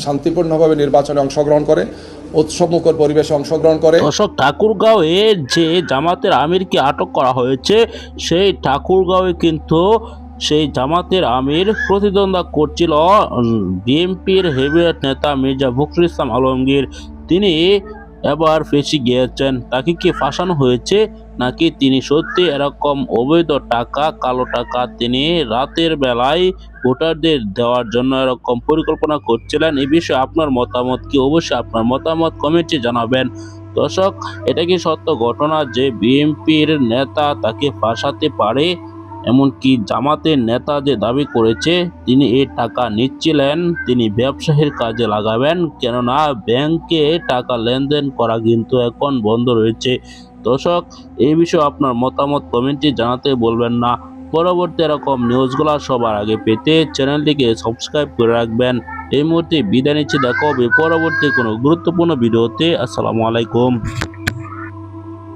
শান্তিপূর্ণভাবে নির্বাচনে অংশগ্রহণ করে, উৎসবমুখর পরিবেশে অংশগ্রহণ করে। দর্শক, ঠাকুরগাঁওয়ে যে জামাতের আমিরকে আটক করা হয়েছে, সেই ঠাকুরগাঁওয়ে কিন্তু সেই জামাতের আমির প্রতিদ্বন্দ্বিতা করছিল বিএনপির হেভিওয়েট নেতা মির্জা ফখরুল ইসলাম আলমগীর। তিনি এবার ফেঁসে গিয়েছেন। তাকে কি ফাঁসানো হয়েছে, নাকি তিনি সত্যি এরকম অবৈধ টাকা, কালো টাকা তিনি রাতের বেলায় ভোটারদের দেওয়ার জন্য এরকম পরিকল্পনা করছিলেন? এই বিষয়ে আপনার মতামত কি? অবশ্যই আপনার মতামত কমেন্টে জানাবেন। দর্শক, এটা কি সত্য ঘটনা যে বিএনপির নেতা তাকে ফাঁসাতে পারে? এমনকি জামাতের নেতা যে দাবি করেছে তিনি এই টাকা নিচ্ছিলেন, তিনি ব্যবসায়ীর কাজে লাগাবেন, কেননা ব্যাংকে টাকা লেনদেন করা কিন্তু এখন বন্ধ রয়েছে। দর্শক, এই বিষয়ে আপনার মতামত কমেন্টে জানাতে বলবেন না। পরবর্তী এরকম নিউজগুলো সবার আগে পেতে চ্যানেলটিকে সাবস্ক্রাইব করে রাখবেন। এই মুহূর্তে বিদায় নিচ্ছি, দেখা হবে পরবর্তী কোনো গুরুত্বপূর্ণ ভিডিওতে। আসসালামু আলাইকুম।